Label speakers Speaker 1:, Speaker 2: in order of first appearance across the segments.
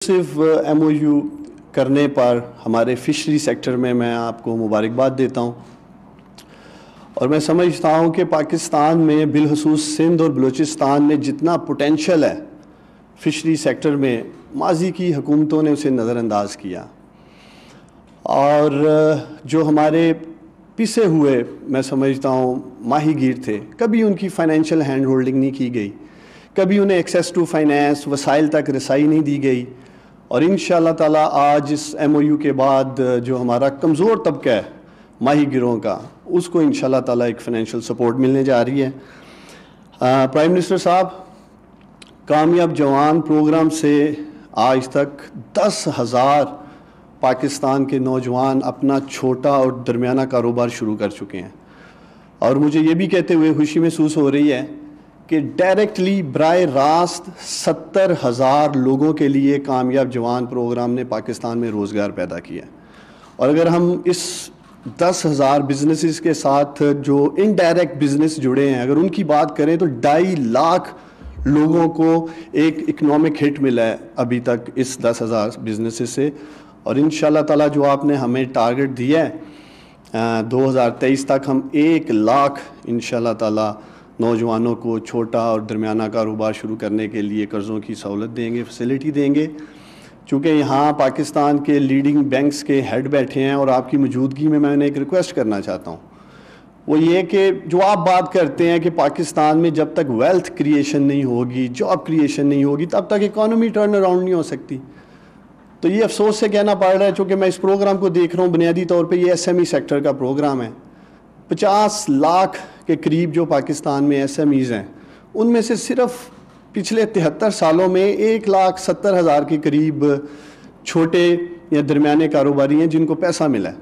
Speaker 1: صرف M O you کرنے پر ہمارے فشری سیکٹر میں آپ کو مبارکباد دیتا ہوں، اور میں سمجھتا ہوں کہ پاکستان میں بالخصوص سندھ اور بلوچستان میں جتنا پوٹینشل ہے فشری سیکٹر میں، ماضی کی حکومتوں نے اسے نظر انداز کیا، اور جو ہمارے پسے ہوئے میں سمجھتا ہوں ماہی گیر تھے، کبھی ان کی فائنینشیل ہینڈ ہولڈنگ نہیں کی گئی، کبھی انہیں ایکسیس ٹو فائنینس وسائل تک رسائی نہیں دی گئی، اور انشاءاللہ تعالیٰ آج اس ایم او یو کے بعد جو ہمارا کمزور طبقہ ہے ماہی گیروں کا، اس کو انشاءاللہ تعالیٰ ایک فائنینشیل سپورٹ ملنے جا رہی ہے۔ پرائم منسٹر صاحب، کامیاب جوان پروگرام سے آج تک 10,000 پاکستان کے نوجوان اپنا چھوٹا اور درمیانہ کاروبار شروع کر چکے ہیں، اور مجھے یہ بھی کہتے ہوئے خوشی محسوس ہو رہی ہے کہ ڈائریکٹلی براہ راست 70,000 لوگوں کے لیے کامیاب جوان پروگرام نے پاکستان میں روزگار پیدا کیا ہے، اور اگر ہم اس 10,000 بزنسز کے ساتھ جو انڈائریکٹ بزنس جڑے ہیں اگر ان کی بات کریں تو 2.5 لاکھ لوگوں کو ایک اکنامک ہٹ ملا ہے ابھی تک اس 10,000 بزنسز سے، اور انشاءاللہ تعالیٰ جو آپ نے ہمیں ٹارگٹ دیا ہے 2023 تک ہم 1 لاکھ انشاءاللہ تعالیٰ نوجوانوں کو چھوٹا اور درمیانہ کاروبار شروع کرنے کے لیے قرضوں کی سہولت دیں گے، فیسلٹی دیں گے۔ چونکہ یہاں پاکستان کے لیڈنگ بینکس کے ہیڈ بیٹھے ہیں، اور آپ کی موجودگی میں ایک ریکویسٹ کرنا چاہتا ہوں، وہ یہ کہ جو آپ بات کرتے ہیں کہ پاکستان میں جب تک ویلتھ کریشن نہیں ہوگی، جاب کریشن نہیں ہوگی، تب تک اکانومی ٹرن اراؤنڈ نہیں ہو سکتی۔ تو یہ افسوس سے کہنا پڑ رہا ہے، چونکہ میں اس پروگرام کو دیکھ رہا ہوں بنیادی طور پہ یہ ایس ایم ای سیکٹر کا پروگرام ہے۔ 50 لاکھ کے قریب جو پاکستان میں ایس ایم ایز ہیں، ان میں سے صرف پچھلے 73 سالوں میں 1,70,000 کے قریب چھوٹے یا درمیانے کاروباری ہیں جن کو پیسہ ملا ہے۔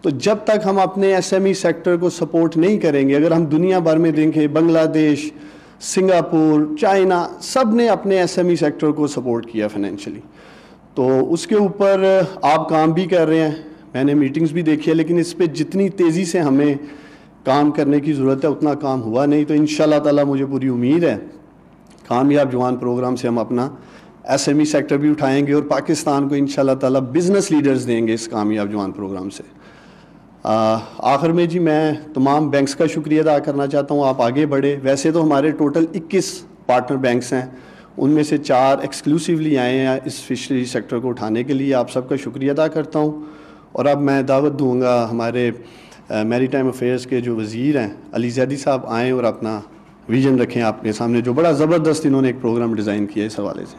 Speaker 1: تو جب تک ہم اپنے ایس ایم ای سیکٹر کو سپورٹ نہیں کریں گے، اگر ہم دنیا بھر میں دیکھیں بنگلہ دیش، سنگاپور، چائنا، سب نے اپنے ایس ایم ای سیکٹر کو سپورٹ کیا فائنینشلی، تو اس کے اوپر آپ کام بھی کر رہے ہیں، میں نے میٹنگز بھی دیکھی ہے، لیکن اس پہ جتنی تیزی سے ہمیں کام کرنے کی ضرورت ہے اتنا کام ہوا نہیں۔ تو انشاءاللہ تعالیٰ مجھے پوری امید ہے کامیاب جوان پروگرام سے ہم اپنا ایس ایم ای سیکٹر بھی اٹھائیں گے، اور پاکستان کو انشاءاللہ تعالیٰ بزنس لیڈرز دیں گے اس کامیاب جوان پروگرام سے۔ آخر میں جی میں تمام بینکس کا شکریہ ادا کرنا چاہتا ہوں، آپ آگے بڑھے۔ ویسے تو ہمارے ٹوٹل 21 پارٹنر بینکس ہیں، ان میں سے 4 ایکسکلوسیولی آئے ہیں اس فشری سیکٹر کو اٹھانے کے لیے، آپ سب کا شکریہ ادا کرتا ہوں۔ اور اب میں دعوت دوں گا ہمارے میری ٹائم افیئرس کے جو وزیر ہیں علی زیدی صاحب آئیں اور اپنا ویژن رکھیں آپ کے سامنے، جو بڑا زبردست انہوں نے ایک پروگرام ڈیزائن کیا ہے اس حوالے سے۔